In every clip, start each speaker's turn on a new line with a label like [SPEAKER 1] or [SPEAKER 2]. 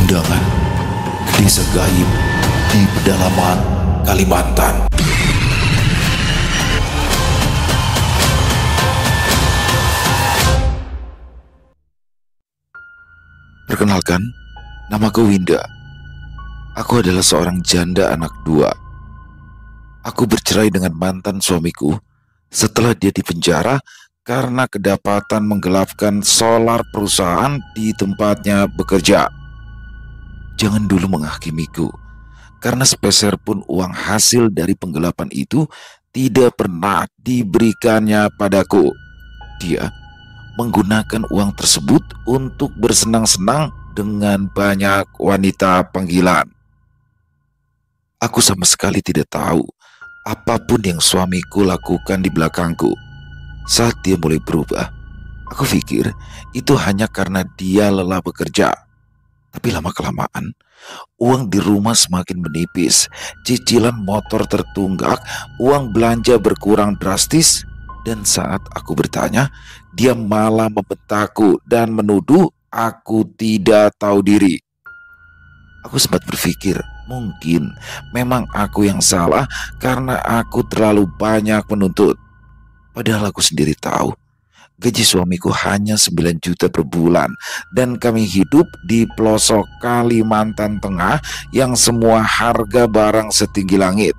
[SPEAKER 1] undangan ke desa gaib di pedalaman Kalimantan. Perkenalkan, namaku Winda. Aku adalah seorang janda anak dua. Aku bercerai dengan mantan suamiku setelah dia dipenjara karena kedapatan menggelapkan solar perusahaan di tempatnya bekerja. Jangan dulu menghakimiku, karena sepeser pun uang hasil dari penggelapan itu tidak pernah diberikannya padaku. Dia menggunakan uang tersebut untuk bersenang-senang dengan banyak wanita panggilan. Aku sama sekali tidak tahu apapun yang suamiku lakukan di belakangku. Saat dia mulai berubah, aku pikir itu hanya karena dia lelah bekerja. Tapi lama-kelamaan, uang di rumah semakin menipis, cicilan motor tertunggak, uang belanja berkurang drastis, dan saat aku bertanya, dia malah membentakku dan menuduh aku tidak tahu diri. Aku sempat berpikir, mungkin memang aku yang salah karena aku terlalu banyak menuntut. Padahal aku sendiri tahu, gaji suamiku hanya 9 juta per bulan dan kami hidup di pelosok Kalimantan Tengah yang semua harga barang setinggi langit.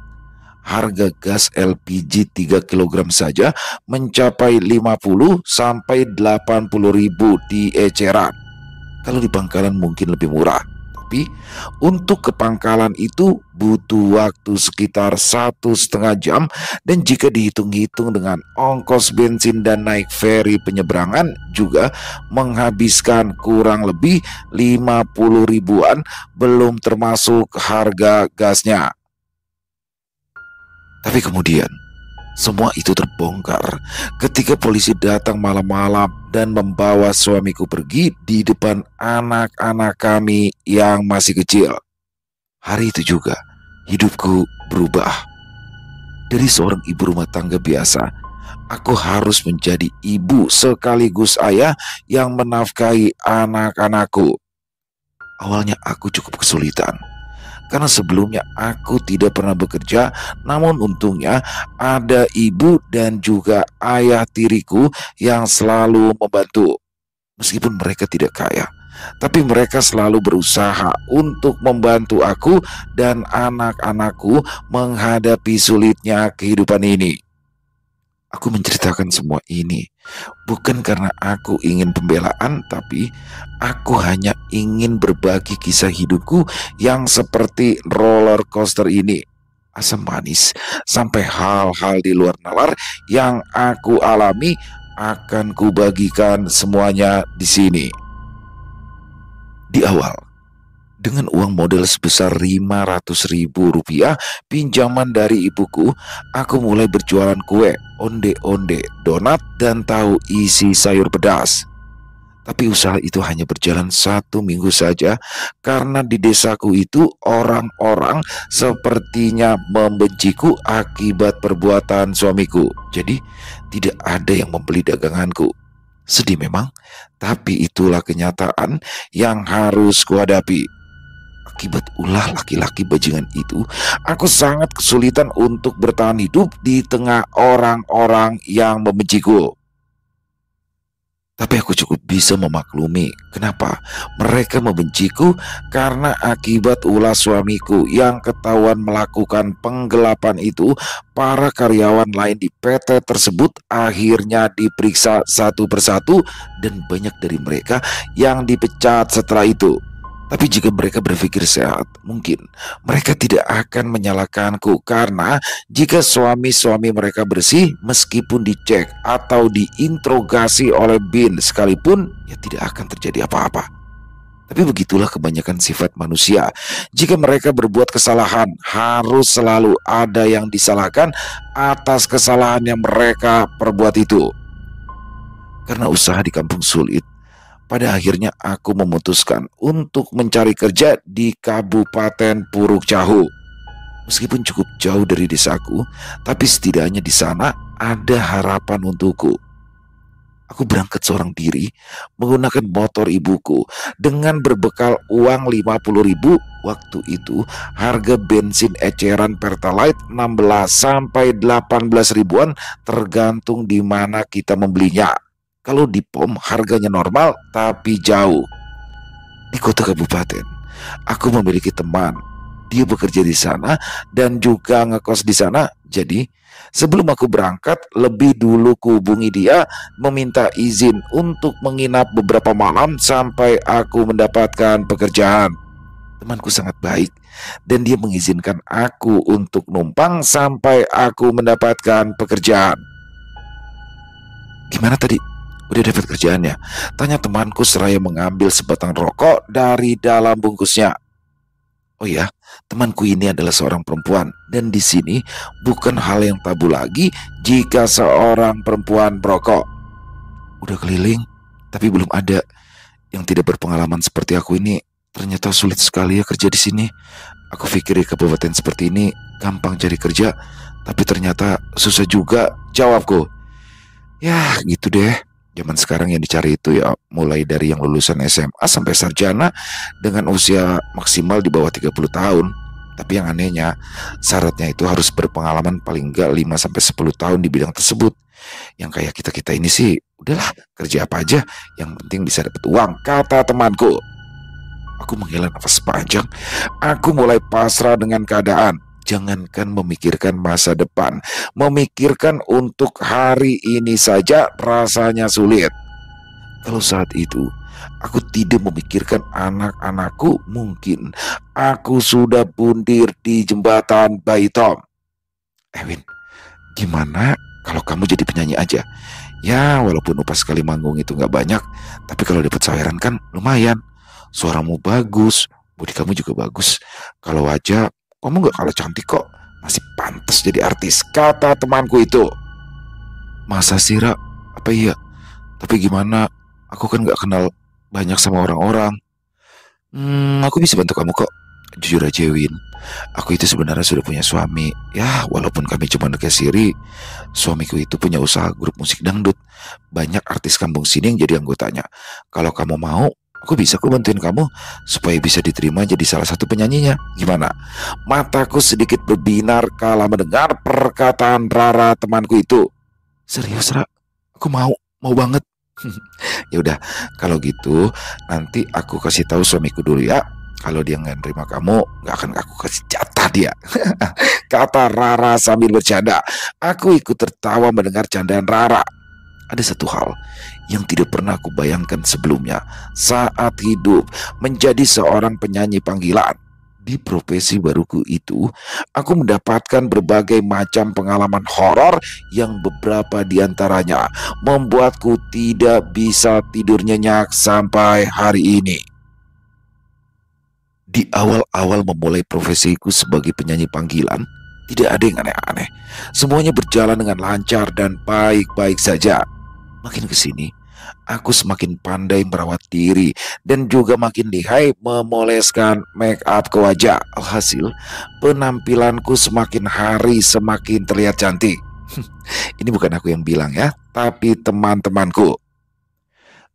[SPEAKER 1] Harga gas LPG 3 kg saja mencapai 50 sampai 80 ribu di eceran. Kalau di pangkalan mungkin lebih murah, tapi untuk ke pangkalan itu butuh waktu sekitar 1,5 jam, dan jika dihitung-hitung dengan ongkos bensin dan naik feri penyeberangan juga menghabiskan kurang lebih 50 ribuan, belum termasuk harga gasnya. Tapi kemudian semua itu terbongkar ketika polisi datang malam-malam dan membawa suamiku pergi di depan anak-anak kami yang masih kecil. Hari itu juga hidupku berubah. Dari seorang ibu rumah tangga biasa, aku harus menjadi ibu sekaligus ayah yang menafkahi anak-anakku. Awalnya aku cukup kesulitan, karena sebelumnya aku tidak pernah bekerja, namun untungnya ada ibu dan juga ayah tiriku yang selalu membantu. Meskipun mereka tidak kaya, tapi mereka selalu berusaha untuk membantu aku dan anak-anakku menghadapi sulitnya kehidupan ini. Aku menceritakan semua ini bukan karena aku ingin pembelaan, tapi aku hanya ingin berbagi kisah hidupku yang seperti roller coaster ini. Asam manis sampai hal-hal di luar nalar yang aku alami akan kubagikan semuanya di sini. Di awal, dengan uang modal sebesar 500 ribu rupiah pinjaman dari ibuku, aku mulai berjualan kue, onde-onde, donat, dan tahu isi sayur pedas. Tapi usaha itu hanya berjalan 1 minggu saja, karena di desaku itu orang-orang sepertinya membenciku akibat perbuatan suamiku. Jadi tidak ada yang membeli daganganku. Sedih memang, tapi itulah kenyataan yang harus kuhadapi. Akibat ulah laki-laki bajingan itu, aku sangat kesulitan untuk bertahan hidup di tengah orang-orang yang membenciku. Tapi aku cukup bisa memaklumi kenapa mereka membenciku, karena akibat ulah suamiku yang ketahuan melakukan penggelapan itu, para karyawan lain di PT tersebut akhirnya diperiksa satu persatu dan banyak dari mereka yang dipecat setelah itu. Tapi jika mereka berpikir sehat, mungkin mereka tidak akan menyalahkanku, karena jika suami-suami mereka bersih, meskipun dicek atau diinterogasi oleh BIN sekalipun, ya tidak akan terjadi apa-apa. Tapi begitulah kebanyakan sifat manusia. Jika mereka berbuat kesalahan, harus selalu ada yang disalahkan atas kesalahan yang mereka perbuat itu. Karena usaha di kampung sulit, pada akhirnya aku memutuskan untuk mencari kerja di Kabupaten Puruk Cahu. Meskipun cukup jauh dari desaku, tapi setidaknya di sana ada harapan untukku. Aku berangkat seorang diri menggunakan motor ibuku dengan berbekal uang 50.000. Waktu itu harga bensin eceran Pertalite 16 sampai 18 ribuan tergantung di mana kita membelinya. Kalau di pom harganya normal tapi jauh. Di kota kabupaten, aku memiliki teman. Dia bekerja di sana dan juga ngekos di sana. Jadi, sebelum aku berangkat, lebih dulu kuhubungi dia meminta izin untuk menginap beberapa malam sampai aku mendapatkan pekerjaan. Temanku sangat baik dan dia mengizinkan aku untuk numpang sampai aku mendapatkan pekerjaan. Gimana tadi? Udah dapat kerjaannya? Tanya temanku seraya mengambil sebatang rokok dari dalam bungkusnya. Oh ya, temanku ini adalah seorang perempuan dan di sini bukan hal yang tabu lagi jika seorang perempuan merokok. Udah keliling, tapi belum ada yang tidak berpengalaman seperti aku ini. Ternyata sulit sekali ya kerja di sini. Aku pikir di kabupaten seperti ini gampang cari kerja, tapi ternyata susah juga, jawabku. Ya, gitu deh. Zaman sekarang yang dicari itu ya mulai dari yang lulusan SMA sampai sarjana dengan usia maksimal di bawah 30 tahun. Tapi yang anehnya, syaratnya itu harus berpengalaman paling enggak 5 sampai 10 tahun di bidang tersebut. Yang kayak kita-kita ini sih, udahlah, kerja apa aja, yang penting bisa dapat uang, kata temanku. Aku menghela nafas panjang. Aku mulai pasrah dengan keadaan. Jangankan memikirkan masa depan, memikirkan untuk hari ini saja rasanya sulit. Kalau saat itu aku tidak memikirkan anak-anakku, mungkin aku sudah bundir di jembatan Bayi Tom. Win, gimana kalau kamu jadi penyanyi aja? Ya, walaupun upah sekali manggung itu nggak banyak, tapi kalau dapat saweran kan lumayan. Suaramu bagus, body kamu juga bagus. Kalau wajah, kamu nggak kalah cantik kok. Masih pantas jadi artis, kata temanku itu. Masa sih, Ra? Apa iya? Tapi gimana? Aku kan nggak kenal banyak sama orang-orang. Aku bisa bantu kamu kok. Jujur aja, Win. Aku itu sebenarnya sudah punya suami. Ya, walaupun kami cuma dekat siri, suamiku itu punya usaha grup musik dangdut. Banyak artis kampung sini yang jadi anggotanya. Kalau kamu mau, aku bisa kok bantuin kamu supaya bisa diterima jadi salah satu penyanyinya. Gimana? Mataku sedikit berbinar kala mendengar perkataan Rara temanku itu. Serius, Ra? Aku mau banget. Ya udah, kalau gitu nanti aku kasih tahu suamiku dulu ya. Kalau dia nggak nerima kamu, nggak akan aku kasih jatah dia. Kata Rara sambil bercanda. Aku ikut tertawa mendengar candaan Rara. Ada satu hal yang tidak pernah aku bayangkan sebelumnya saat hidup menjadi seorang penyanyi panggilan. Di profesi baruku itu, aku mendapatkan berbagai macam pengalaman horor yang beberapa diantaranya membuatku tidak bisa tidur nyenyak sampai hari ini. Di awal-awal memulai profesiku sebagai penyanyi panggilan, tidak ada yang aneh-aneh. Semuanya berjalan dengan lancar dan baik-baik saja. Makin kesini, aku semakin pandai merawat diri dan juga makin lihai memoleskan make up ke wajah. Alhasil, penampilanku semakin hari semakin terlihat cantik. Ini bukan aku yang bilang ya, tapi teman-temanku.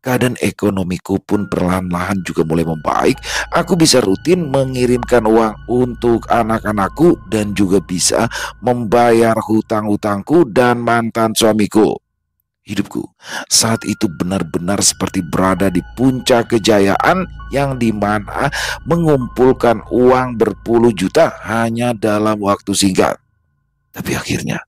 [SPEAKER 1] Keadaan ekonomiku pun perlahan-lahan juga mulai membaik. Aku bisa rutin mengirimkan uang untuk anak-anakku dan juga bisa membayar hutang-hutangku dan mantan suamiku. Hidupku saat itu benar-benar seperti berada di puncak kejayaan yang dimana mengumpulkan uang berpuluh juta hanya dalam waktu singkat. Tapi akhirnya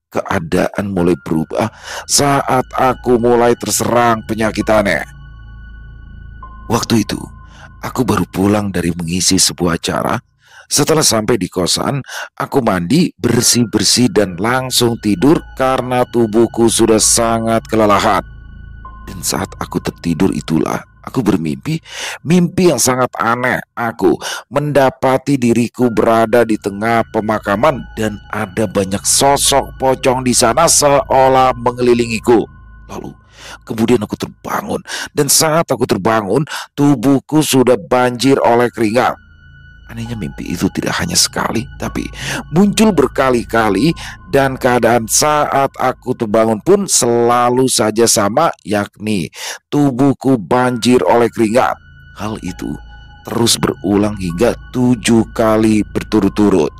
[SPEAKER 1] keadaan mulai berubah saat aku mulai terserang penyakit aneh. Waktu itu aku baru pulang dari mengisi sebuah acara. Setelah sampai di kosan, aku mandi, bersih-bersih dan langsung tidur karena tubuhku sudah sangat kelelahan. Dan saat aku tertidur itulah aku bermimpi, mimpi yang sangat aneh. Aku mendapati diriku berada di tengah pemakaman dan ada banyak sosok pocong di sana seolah mengelilingiku. Lalu kemudian aku terbangun dan saat aku terbangun, tubuhku sudah banjir oleh keringat. Anehnya mimpi itu tidak hanya sekali, tapi muncul berkali-kali dan keadaan saat aku terbangun pun selalu saja sama, yakni tubuhku banjir oleh keringat. Hal itu terus berulang hingga 7 kali berturut-turut.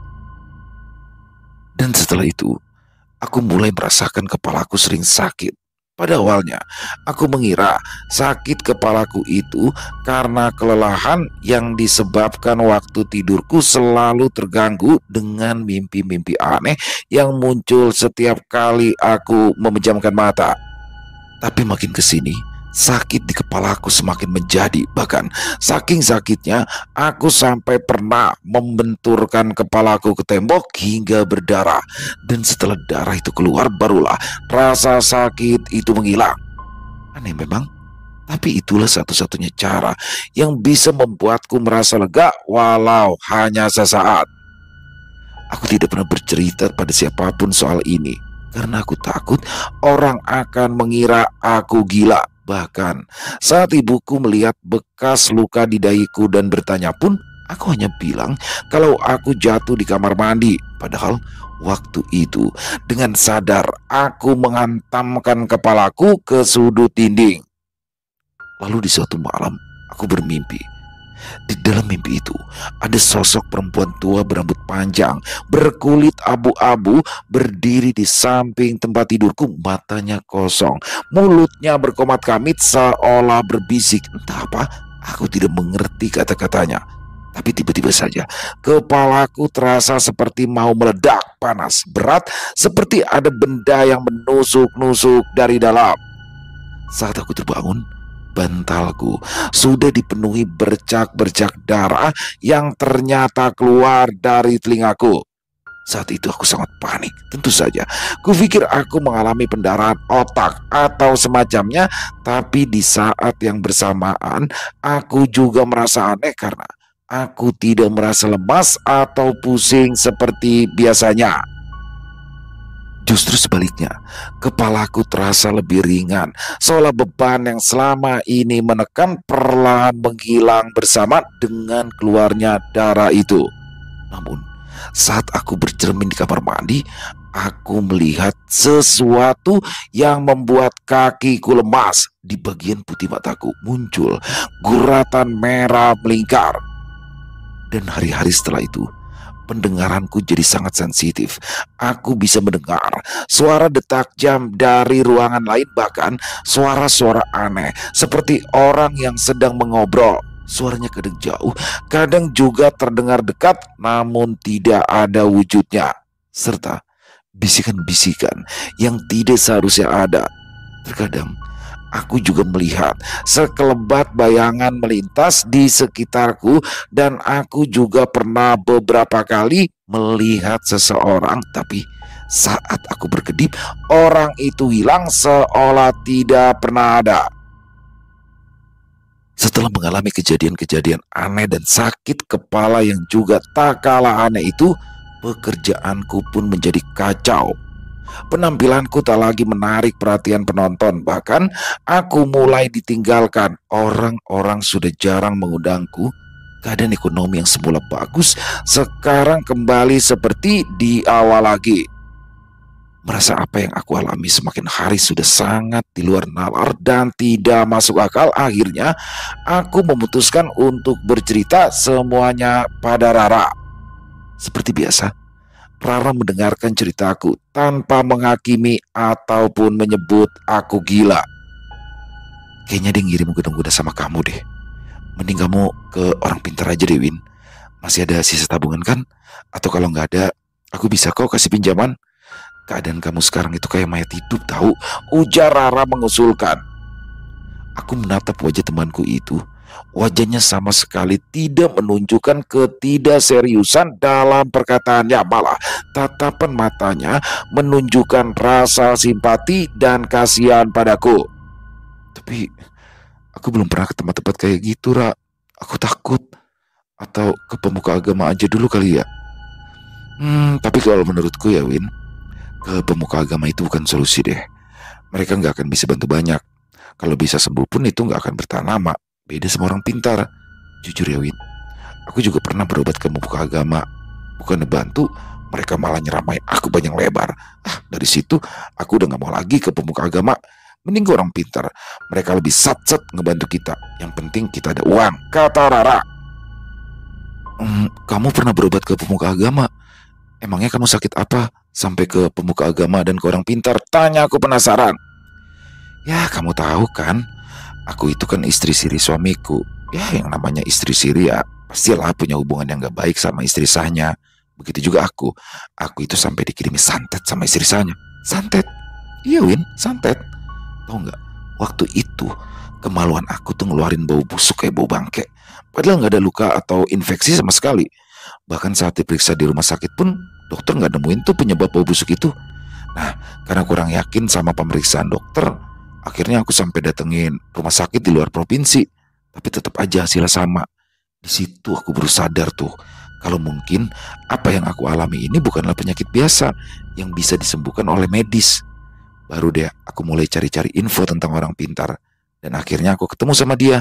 [SPEAKER 1] Dan setelah itu, aku mulai merasakan kepalaku sering sakit. Pada awalnya, aku mengira sakit kepalaku itu karena kelelahan yang disebabkan waktu tidurku selalu terganggu dengan mimpi-mimpi aneh yang muncul setiap kali aku memejamkan mata. Tapi makin kesini, sakit di kepalaku semakin menjadi. Bahkan saking sakitnya, aku sampai pernah membenturkan kepalaku ke tembok hingga berdarah. Dan setelah darah itu keluar, barulah rasa sakit itu menghilang. Aneh memang, tapi itulah satu-satunya cara yang bisa membuatku merasa lega walau hanya sesaat. Aku tidak pernah bercerita pada siapapun soal ini karena aku takut orang akan mengira aku gila. Bahkan saat ibuku melihat bekas luka di dahiku dan bertanya pun, aku hanya bilang kalau aku jatuh di kamar mandi. Padahal waktu itu dengan sadar aku menghantamkan kepalaku ke sudut dinding. Lalu di suatu malam aku bermimpi. Di dalam mimpi itu ada sosok perempuan tua berambut panjang, berkulit abu-abu, berdiri di samping tempat tidurku. Matanya kosong, mulutnya berkomat-kamit seolah berbisik. Entah apa, aku tidak mengerti kata-katanya. Tapi tiba-tiba saja kepalaku terasa seperti mau meledak, panas, berat, seperti ada benda yang menusuk-nusuk dari dalam. Saat aku terbangun, bantalku sudah dipenuhi bercak-bercak darah yang ternyata keluar dari telingaku. Saat itu aku sangat panik. Tentu saja, kupikir aku mengalami pendarahan otak atau semacamnya. Tapi di saat yang bersamaan, aku juga merasa aneh karena aku tidak merasa lemas atau pusing seperti biasanya. Justru sebaliknya, kepalaku terasa lebih ringan, seolah beban yang selama ini menekan perlahan menghilang bersama dengan keluarnya darah itu. Namun, saat aku bercermin di kamar mandi, aku melihat sesuatu yang membuat kakiku lemas. Di bagian putih mataku muncul guratan merah melingkar. Dan hari-hari setelah itu, pendengaranku jadi sangat sensitif. Aku bisa mendengar suara detak jam dari ruangan lain, bahkan suara-suara aneh seperti orang yang sedang mengobrol. Suaranya kadang jauh, kadang juga terdengar dekat, namun tidak ada wujudnya. Serta bisikan-bisikan yang tidak seharusnya ada. Terkadang aku juga melihat sekelebat bayangan melintas di sekitarku, dan aku juga pernah beberapa kali melihat seseorang. Tapi saat aku berkedip, orang itu hilang seolah tidak pernah ada. Setelah mengalami kejadian-kejadian aneh dan sakit kepala yang juga tak kalah aneh itu, pekerjaanku pun menjadi kacau. Penampilanku tak lagi menarik perhatian penonton. Bahkan aku mulai ditinggalkan. Orang-orang sudah jarang mengundangku. Keadaan ekonomi yang semula bagus sekarang kembali seperti di awal lagi. Merasa apa yang aku alami semakin hari sudah sangat di luar nalar dan tidak masuk akal. Akhirnya aku memutuskan untuk bercerita semuanya pada Rara. Seperti biasa, Rara mendengarkan ceritaku tanpa menghakimi ataupun menyebut aku gila. Kayaknya dia ngirim kuda-kuda sama kamu deh. Mending kamu ke orang pintar aja deh, Win. Masih ada sisa tabungan kan? Atau kalau nggak ada, aku bisa kok kasih pinjaman. Keadaan kamu sekarang itu kayak mayat hidup tahu, ujar Rara mengusulkan. Aku menatap wajah temanku itu. Wajahnya sama sekali tidak menunjukkan ketidakseriusan dalam perkataannya. Malah tatapan matanya menunjukkan rasa simpati dan kasihan padaku. Tapi aku belum pernah ke tempat-tempat kayak gitu, Ra. Aku takut. Atau ke pemuka agama aja dulu kali ya. Tapi kalau menurutku ya, Win, ke pemuka agama itu bukan solusi deh. Mereka nggak akan bisa bantu banyak. Kalau bisa sembuh pun itu nggak akan bertahan lama. Beda sama orang pintar. Jujur ya, Win, aku juga pernah berobat ke pemuka agama. Bukan bantu, Mereka malah nyeramai aku panjang lebar. Dari situ aku udah gak mau lagi ke pemuka agama. Mending ke orang pintar. Mereka lebih sat-sat ngebantu kita. Yang penting kita ada uang, kata Rara. Kamu pernah berobat ke pemuka agama? Emangnya kamu sakit apa sampai ke pemuka agama dan ke orang pintar? Tanya aku penasaran. Ya kamu tahu kan, aku itu kan istri siri suamiku. Ya yang namanya istri siri ya pastilah punya hubungan yang gak baik sama istri sahnya. Begitu juga aku. Aku itu sampai dikirimi santet sama istri sahnya. Santet? Iya Win, santet. Tahu nggak? Waktu itu kemaluan aku tuh ngeluarin bau busuk kayak bau bangke. Padahal nggak ada luka atau infeksi sama sekali. Bahkan saat diperiksa di rumah sakit pun dokter nggak nemuin tuh penyebab bau busuk itu. Nah, karena kurang yakin sama pemeriksaan dokter, akhirnya aku sampai datengin rumah sakit di luar provinsi. Tapi tetap aja hasilnya sama. Di situ aku baru sadar tuh, kalau mungkin apa yang aku alami ini bukanlah penyakit biasa yang bisa disembuhkan oleh medis. Baru deh aku mulai cari-cari info tentang orang pintar. Dan akhirnya aku ketemu sama dia.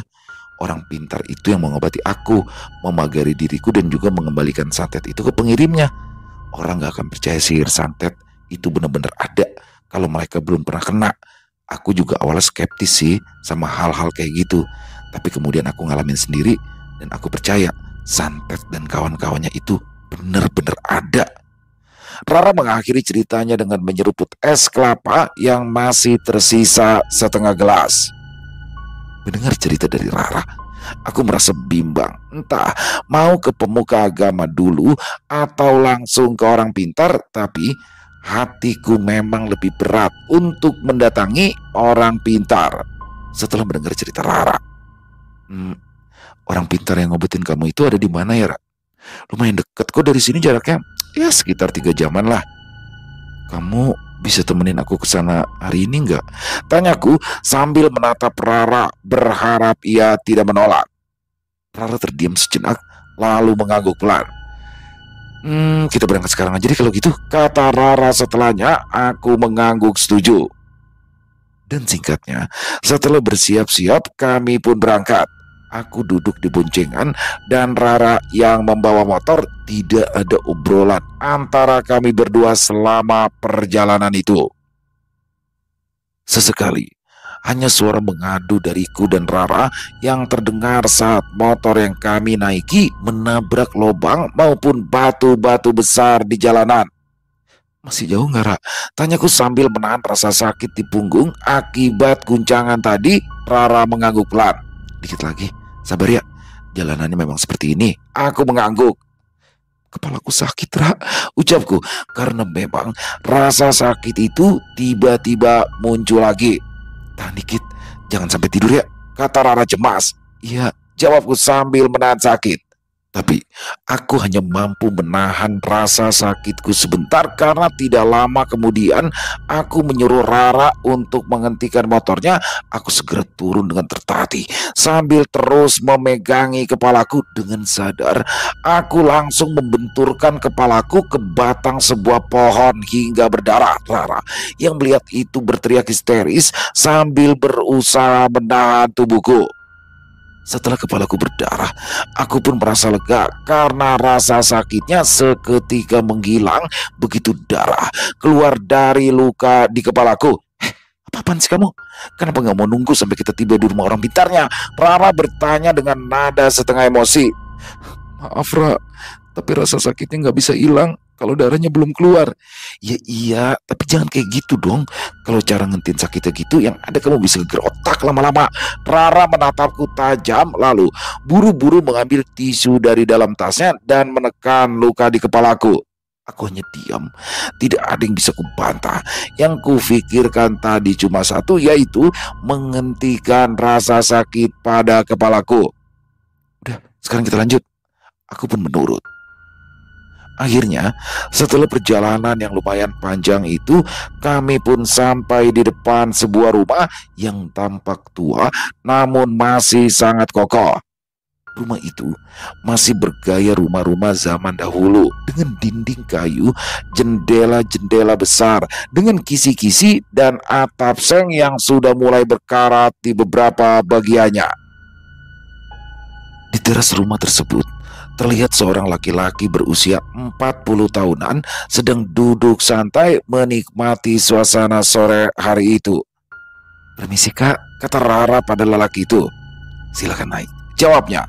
[SPEAKER 1] Orang pintar itu yang mengobati aku, memagari diriku dan juga mengembalikan santet itu ke pengirimnya. Orang gak akan percaya sihir santet itu benar-benar ada kalau mereka belum pernah kena. Aku juga awalnya skeptis sih sama hal-hal kayak gitu. Tapi kemudian aku ngalamin sendiri dan aku percaya santet dan kawan-kawannya itu benar-benar ada. Rara mengakhiri ceritanya dengan menyeruput es kelapa yang masih tersisa setengah gelas. Mendengar cerita dari Rara, aku merasa bimbang. Entah mau ke pemuka agama dulu atau langsung ke orang pintar, tapi hatiku memang lebih berat untuk mendatangi orang pintar. Setelah mendengar cerita Rara, orang pintar yang ngobatin kamu itu ada di mana ya, Ra? Lumayan deket kok dari sini jaraknya. Ya sekitar 3 jaman lah. Kamu bisa temenin aku ke sana hari ini nggak? Tanyaku sambil menatap Rara berharap ia tidak menolak. Rara terdiam sejenak lalu mengangguk pelan. Kita berangkat sekarang aja deh kalau gitu, kata Rara setelahnya. Aku mengangguk setuju. Dan singkatnya, setelah bersiap-siap kami pun berangkat. Aku duduk di boncengan dan Rara yang membawa motor. Tidak ada obrolan antara kami berdua selama perjalanan itu. Sesekali, hanya suara mengadu dariku dan Rara yang terdengar saat motor yang kami naiki menabrak lubang maupun batu-batu besar di jalanan. Masih jauh nggak, Ra? Tanyaku sambil menahan rasa sakit di punggung akibat guncangan tadi. Rara mengangguk pelan. Dikit lagi, sabar ya. Jalanannya memang seperti ini. Aku mengangguk. Kepalaku sakit, Ra, ucapku, karena memang rasa sakit itu tiba-tiba muncul lagi. Tahan dikit, jangan sampai tidur ya, kata Rara cemas. Iya, jawabku sambil menahan sakit. Tapi aku hanya mampu menahan rasa sakitku sebentar karena tidak lama kemudian aku menyuruh Rara untuk menghentikan motornya. Aku segera turun dengan tertati sambil terus memegangi kepalaku. Dengan sadar, aku langsung membenturkan kepalaku ke batang sebuah pohon hingga berdarah. Rara yang melihat itu berteriak histeris sambil berusaha menahan tubuhku. Setelah kepalaku berdarah, aku pun merasa lega karena rasa sakitnya seketika menghilang begitu darah keluar dari luka di kepalaku. Apaan sih kamu? Kenapa nggak mau nunggu sampai kita tiba di rumah orang pintarnya? Rara bertanya dengan nada setengah emosi. Maaf, Ra, tapi rasa sakitnya nggak bisa hilang kalau darahnya belum keluar. Ya iya, tapi jangan kayak gitu dong. Kalau cara ngentin sakitnya gitu, yang ada kamu bisa geger otak lama-lama. Rara menatapku tajam lalu buru-buru mengambil tisu dari dalam tasnya dan menekan luka di kepalaku. Aku hanya diam, tidak ada yang bisa kubantah. Yang kufikirkan tadi cuma satu, yaitu menghentikan rasa sakit pada kepalaku. Udah, sekarang kita lanjut. Aku pun menurut. Akhirnya, setelah perjalanan yang lumayan panjang itu, kami pun sampai di depan sebuah rumah yang tampak tua namun masih sangat kokoh. Rumah itu masih bergaya rumah-rumah zaman dahulu dengan dinding kayu, jendela-jendela besar dengan kisi-kisi dan atap seng yang sudah mulai berkarat di beberapa bagiannya. Di teras rumah tersebut terlihat seorang laki-laki berusia 40 tahunan sedang duduk santai menikmati suasana sore hari itu. "Permisi kak," kata Rara pada lelaki itu. "Silakan naik," jawabnya.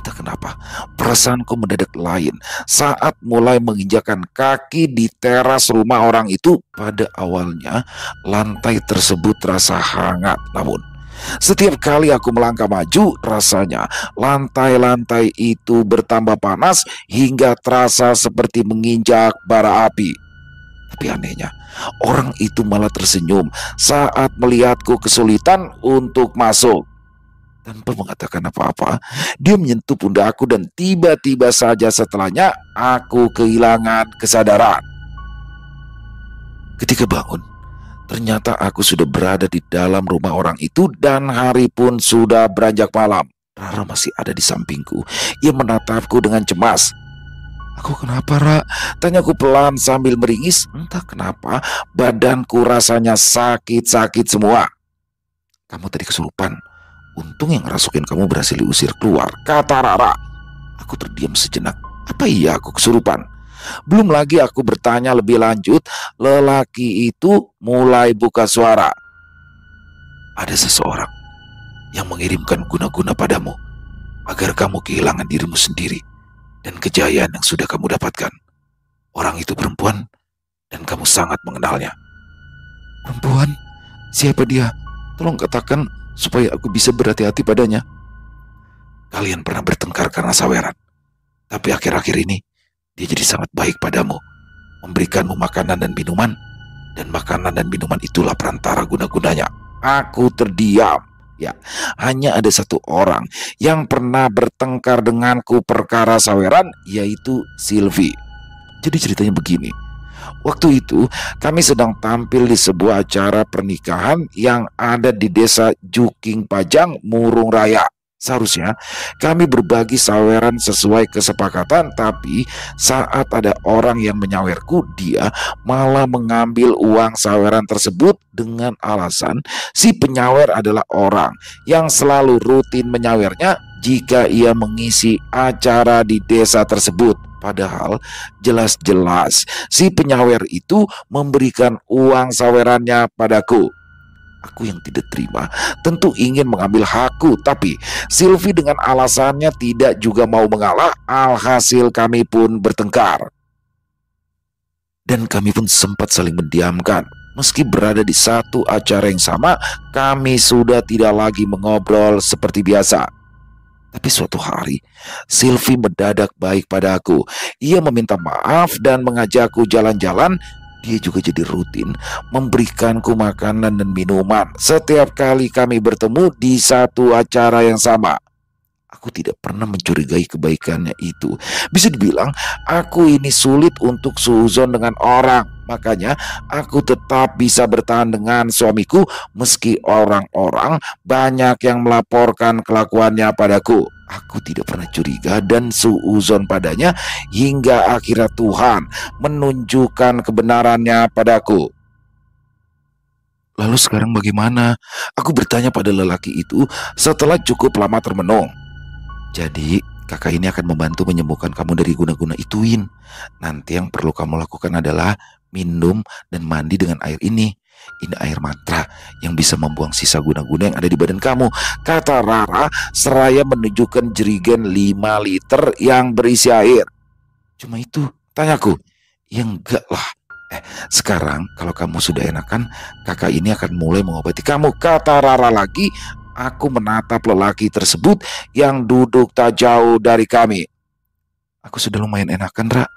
[SPEAKER 1] Entah kenapa, perasaanku mendadak lain saat mulai menginjakan kaki di teras rumah orang itu. Pada awalnya, lantai tersebut terasa hangat, namun setiap kali aku melangkah maju, rasanya lantai-lantai itu bertambah panas hingga terasa seperti menginjak bara api. Tapi anehnya, orang itu malah tersenyum saat melihatku kesulitan untuk masuk. Tanpa mengatakan apa-apa, dia menyentuh pundakku dan tiba-tiba saja setelahnya aku kehilangan kesadaran. Ketika bangun, ternyata aku sudah berada di dalam rumah orang itu dan hari pun sudah beranjak malam. Rara masih ada di sampingku. Ia menatapku dengan cemas. "Aku kenapa, Ra?" tanyaku pelan sambil meringis. Entah kenapa badanku rasanya sakit-sakit semua. "Kamu tadi kesurupan. Untung yang ngerasukin kamu berhasil diusir keluar," kata Rara. Aku terdiam sejenak. Apa iya aku kesurupan? Belum lagi aku bertanya lebih lanjut, lelaki itu mulai buka suara. "Ada seseorang yang mengirimkan guna-guna padamu agar kamu kehilangan dirimu sendiri dan kejayaan yang sudah kamu dapatkan. Orang itu perempuan dan kamu sangat mengenalnya." "Perempuan? Siapa dia? Tolong katakan supaya aku bisa berhati-hati padanya." "Kalian pernah bertengkar karena saweran, tapi akhir-akhir ini dia jadi sangat baik padamu, memberikanmu makanan dan minuman, dan makanan dan minuman itulah perantara guna-gunanya." Aku terdiam. Ya, hanya ada satu orang yang pernah bertengkar denganku perkara saweran, yaitu Sylvie. Jadi ceritanya begini. Waktu itu kami sedang tampil di sebuah acara pernikahan yang ada di desa Juking Pajang, Murung Raya. Seharusnya kami berbagi saweran sesuai kesepakatan, tapi saat ada orang yang menyawerku, dia malah mengambil uang saweran tersebut dengan alasan si penyawer adalah orang yang selalu rutin menyawernya jika ia mengisi acara di desa tersebut. Padahal jelas-jelas si penyawer itu memberikan uang sawerannya padaku. Aku yang tidak terima tentu ingin mengambil hakku, tapi Sylvie dengan alasannya tidak juga mau mengalah. Alhasil kami pun bertengkar. Dan kami pun sempat saling mendiamkan. Meski berada di satu acara yang sama, kami sudah tidak lagi mengobrol seperti biasa. Tapi suatu hari, Sylvie mendadak baik padaku. Ia meminta maaf dan mengajakku jalan-jalan. Dia juga jadi rutin memberikanku makanan dan minuman setiap kali kami bertemu di satu acara yang sama. Aku tidak pernah mencurigai kebaikannya itu. Bisa dibilang aku ini sulit untuk suuzon dengan orang. Makanya aku tetap bisa bertahan dengan suamiku meski orang-orang banyak yang melaporkan kelakuannya padaku. Aku tidak pernah curiga dan suuzon padanya hingga akhirnya Tuhan menunjukkan kebenarannya padaku. "Lalu sekarang bagaimana?" aku bertanya pada lelaki itu setelah cukup lama termenung. "Jadi kakak ini akan membantu menyembuhkan kamu dari guna-guna ituin. Nanti yang perlu kamu lakukan adalah minum dan mandi dengan air ini. Ini air mantra yang bisa membuang sisa guna-guna yang ada di badan kamu," kata Rara seraya menunjukkan jerigen 5 liter yang berisi air. "Cuma itu?" tanyaku. "Ya enggak lah. Sekarang kalau kamu sudah enakan, kakak ini akan mulai mengobati kamu," kata Rara lagi. Aku menatap lelaki tersebut yang duduk tak jauh dari kami. "Aku sudah lumayan enakan, Ra."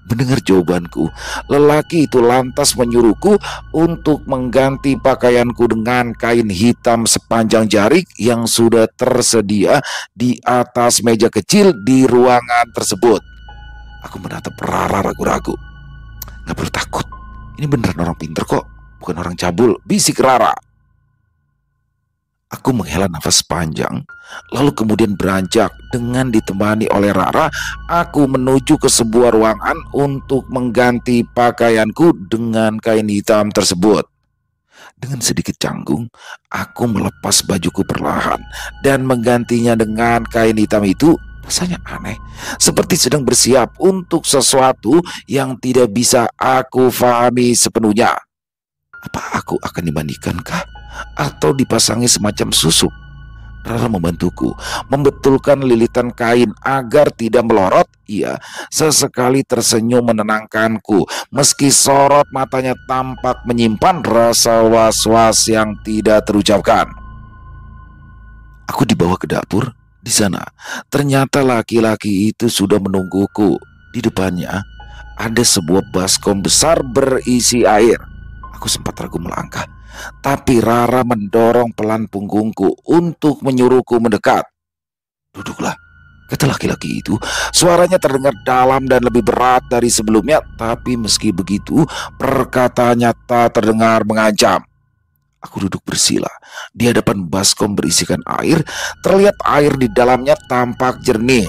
[SPEAKER 1] Mendengar jawabanku, lelaki itu lantas menyuruhku untuk mengganti pakaianku dengan kain hitam sepanjang jari yang sudah tersedia di atas meja kecil di ruangan tersebut. Aku menatap Rara ragu-ragu. "Gak perlu takut, ini beneran orang pinter kok, bukan orang cabul," bisik Rara. Aku menghela nafas panjang, lalu kemudian beranjak dengan ditemani oleh Rara. Aku menuju ke sebuah ruangan untuk mengganti pakaianku dengan kain hitam tersebut. Dengan sedikit canggung, aku melepas bajuku perlahan dan menggantinya dengan kain hitam itu. Rasanya aneh, seperti sedang bersiap untuk sesuatu yang tidak bisa aku fahami sepenuhnya. Apa aku akan dimandikankah? Atau dipasangi semacam susuk? Rara membantuku membetulkan lilitan kain agar tidak melorot. Ia sesekali tersenyum menenangkanku, meski sorot matanya tampak menyimpan rasa was-was yang tidak terucapkan. Aku dibawa ke dapur. Di sana, ternyata laki-laki itu sudah menungguku. Di depannya, ada sebuah baskom besar berisi air. Aku sempat ragu melangkah, tapi Rara mendorong pelan punggungku untuk menyuruhku mendekat. "Duduklah," kata laki-laki itu. Suaranya terdengar dalam dan lebih berat dari sebelumnya, tapi meski begitu, perkataannya tak terdengar mengancam. Aku duduk bersila di hadapan baskom berisikan air. Terlihat air di dalamnya tampak jernih.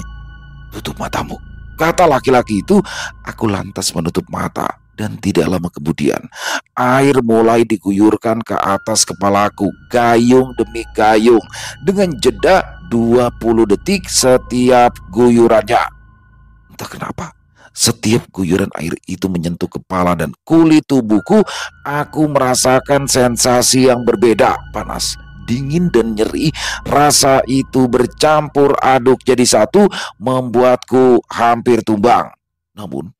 [SPEAKER 1] "Tutup matamu," kata laki-laki itu. Aku lantas menutup mata, dan tidak lama kemudian air mulai diguyurkan ke atas kepalaku, gayung demi gayung, dengan jeda 20 detik setiap guyurannya. Entah kenapa, setiap guyuran air itu menyentuh kepala dan kulit tubuhku. Aku merasakan sensasi yang berbeda, panas, dingin, dan nyeri. Rasa itu bercampur aduk jadi satu, membuatku hampir tumbang. Namun,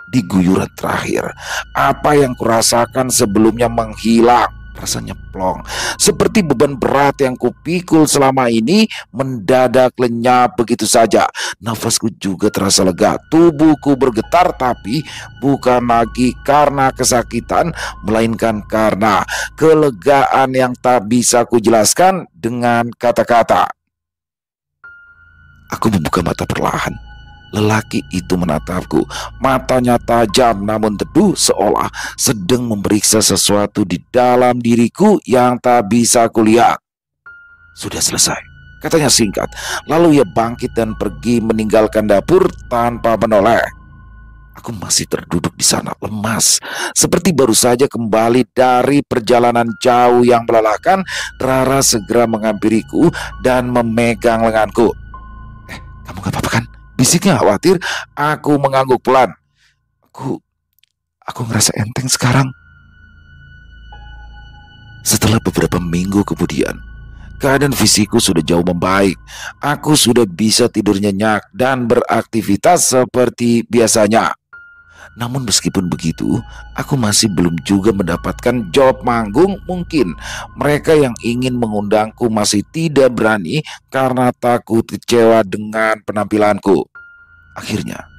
[SPEAKER 1] di guyuran terakhir, apa yang kurasakan sebelumnya menghilang. Rasanya plong, seperti beban berat yang kupikul selama ini mendadak lenyap begitu saja. Nafasku juga terasa lega, tubuhku bergetar, tapi bukan lagi karena kesakitan, melainkan karena kelegaan yang tak bisa kujelaskan dengan kata-kata. Aku membuka mata perlahan. Lelaki itu menatapku, matanya tajam namun teduh, seolah sedang memeriksa sesuatu di dalam diriku yang tak bisa kulihat. "Sudah selesai," katanya singkat. Lalu ia bangkit dan pergi meninggalkan dapur tanpa menoleh. Aku masih terduduk di sana, lemas, seperti baru saja kembali dari perjalanan jauh yang melelahkan. Rara segera menghampiriku dan memegang lenganku. "Kamu gak apa-apa kan?" bisiknya khawatir. Aku mengangguk pelan. Aku ngerasa enteng sekarang." Setelah beberapa minggu kemudian, keadaan fisikku sudah jauh membaik. Aku sudah bisa tidur nyenyak dan beraktivitas seperti biasanya. Namun meskipun begitu, aku masih belum juga mendapatkan job manggung. Mungkin mereka yang ingin mengundangku masih tidak berani karena takut kecewa dengan penampilanku. Akhirnya,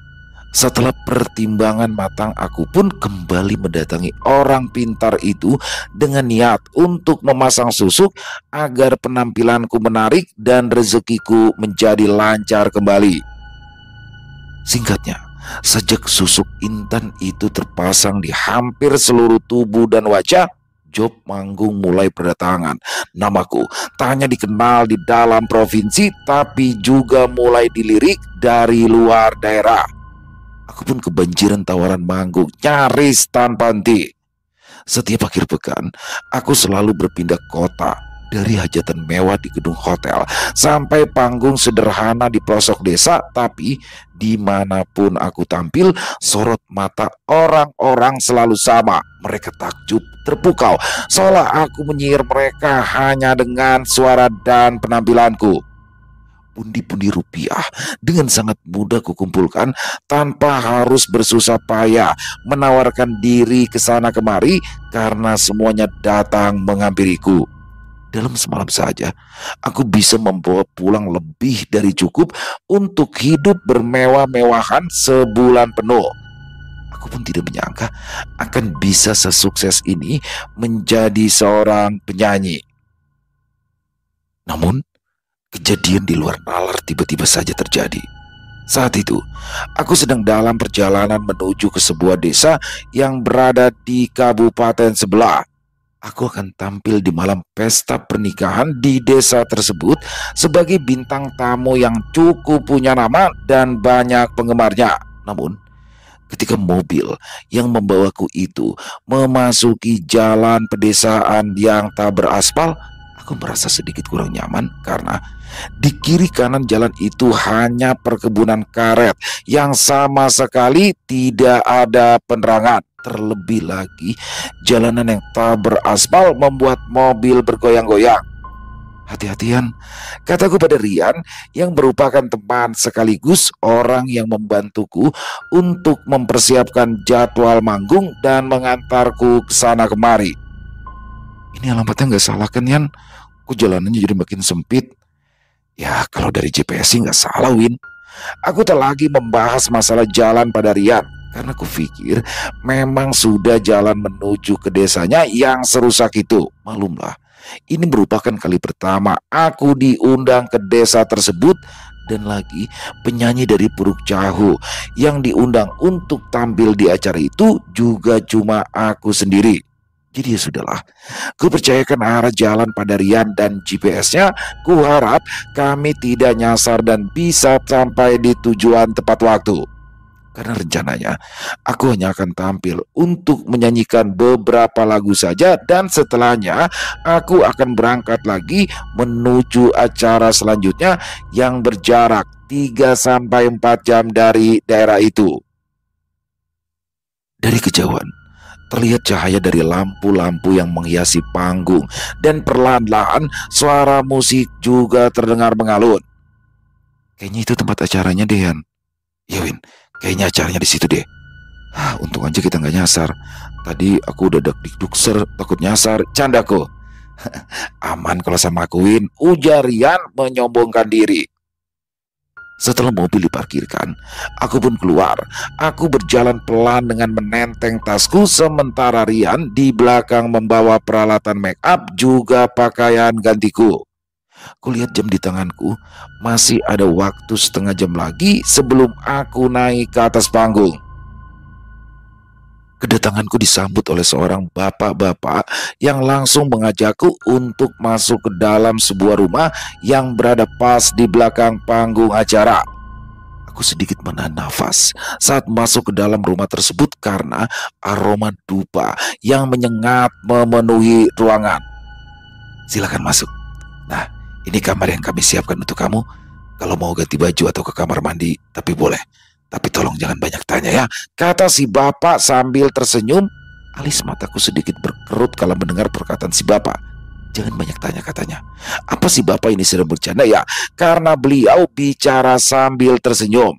[SPEAKER 1] setelah pertimbangan matang, aku pun kembali mendatangi orang pintar itu dengan niat untuk memasang susuk agar penampilanku menarik dan rezekiku menjadi lancar kembali. Singkatnya, sejak susuk intan itu terpasang di hampir seluruh tubuh dan wajah, job manggung mulai berdatangan. Namaku tak hanya dikenal di dalam provinsi, tapi juga mulai dilirik dari luar daerah. Aku pun kebanjiran tawaran manggung nyaris tanpa henti. Setiap akhir pekan, aku selalu berpindah kota, dari hajatan mewah di gedung hotel sampai panggung sederhana di pelosok desa. Tapi dimanapun aku tampil, sorot mata orang-orang selalu sama. Mereka takjub, terpukau, seolah aku menyihir mereka hanya dengan suara dan penampilanku. Pundi-pundi rupiah dengan sangat mudah kukumpulkan tanpa harus bersusah payah menawarkan diri ke sana kemari, karena semuanya datang menghampiriku. Dalam semalam saja, aku bisa membawa pulang lebih dari cukup untuk hidup bermewah-mewahan sebulan penuh. Aku pun tidak menyangka akan bisa sesukses ini menjadi seorang penyanyi. Namun, kejadian di luar nalar tiba-tiba saja terjadi. Saat itu, aku sedang dalam perjalanan menuju ke sebuah desa yang berada di kabupaten sebelah. Aku akan tampil di malam pesta pernikahan di desa tersebut sebagai bintang tamu yang cukup punya nama dan banyak penggemarnya. Namun, ketika mobil yang membawaku itu memasuki jalan pedesaan yang tak beraspal, Aku merasa sedikit kurang nyaman karena di kiri kanan jalan itu hanya perkebunan karet yang sama sekali tidak ada penerangan. Terlebih lagi, jalanan yang tak beraspal membuat mobil bergoyang-goyang. Hati-hatian, kataku pada Rian yang merupakan teman sekaligus orang yang membantuku untuk mempersiapkan jadwal manggung dan mengantarku ke sana kemari. Ini alamatnya nggak salah kan, Yan? Kok jalanannya jadi makin sempit? Ya, kalau dari GPS sih nggak salah, Win. Aku tak lagi membahas masalah jalan pada Rian karena kupikir memang sudah jalan menuju ke desanya yang serusak itu. Malumlah, ini merupakan kali pertama aku diundang ke desa tersebut dan lagi penyanyi dari Puruk Cahu yang diundang untuk tampil di acara itu juga cuma aku sendiri. Jadi ya sudahlah, ku percayakan arah jalan pada Rian dan GPS-nya. Ku harap kami tidak nyasar dan bisa sampai di tujuan tepat waktu. Karena rencananya aku hanya akan tampil untuk menyanyikan beberapa lagu saja dan setelahnya aku akan berangkat lagi menuju acara selanjutnya yang berjarak 3 sampai 4 jam dari daerah itu. Dari kejauhan terlihat cahaya dari lampu-lampu yang menghiasi panggung dan perlahan-lahan suara musik juga terdengar mengalun. Kayaknya itu tempat acaranya deh, Yan. Ya, Win, kayaknya acaranya di situ deh. Untung aja kita nggak nyasar. Tadi aku udah dak-dik-dukser takut nyasar. Candaku. Aman kalau sama aku, Win, ujar Rian menyombongkan diri. Setelah mobil diparkirkan, aku pun keluar. Aku berjalan pelan dengan menenteng tasku sementara Rian di belakang membawa peralatan make up juga pakaian gantiku. Kulihat jam di tanganku, masih ada waktu setengah jam lagi sebelum aku naik ke atas panggung. Kedatanganku disambut oleh seorang bapak-bapak yang langsung mengajakku untuk masuk ke dalam sebuah rumah yang berada pas di belakang panggung acara. Aku sedikit menahan nafas saat masuk ke dalam rumah tersebut karena aroma dupa yang menyengat memenuhi ruangan. Silakan masuk. Nah, ini kamar yang kami siapkan untuk kamu. Kalau mau ganti baju atau ke kamar mandi, tapi boleh. Tapi tolong jangan banyak tanya ya, kata si bapak sambil tersenyum. Alis mataku sedikit berkerut kalau mendengar perkataan si bapak. Jangan banyak tanya katanya. Apa si bapak ini sedang bercanda ya? Karena beliau bicara sambil tersenyum.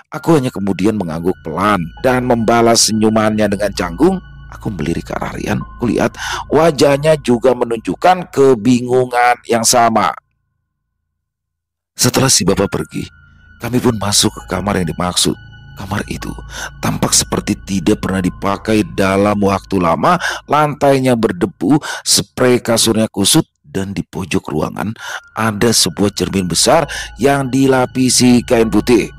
[SPEAKER 1] Aku hanya kemudian mengangguk pelan dan membalas senyumannya dengan canggung. Aku melirik ke arah Rian. Kulihat wajahnya juga menunjukkan kebingungan yang sama. Setelah si bapak pergi, kami pun masuk ke kamar yang dimaksud. Kamar itu tampak seperti tidak pernah dipakai dalam waktu lama. Lantainya berdebu, spray kasurnya kusut, dan di pojok ruangan ada sebuah cermin besar yang dilapisi kain putih.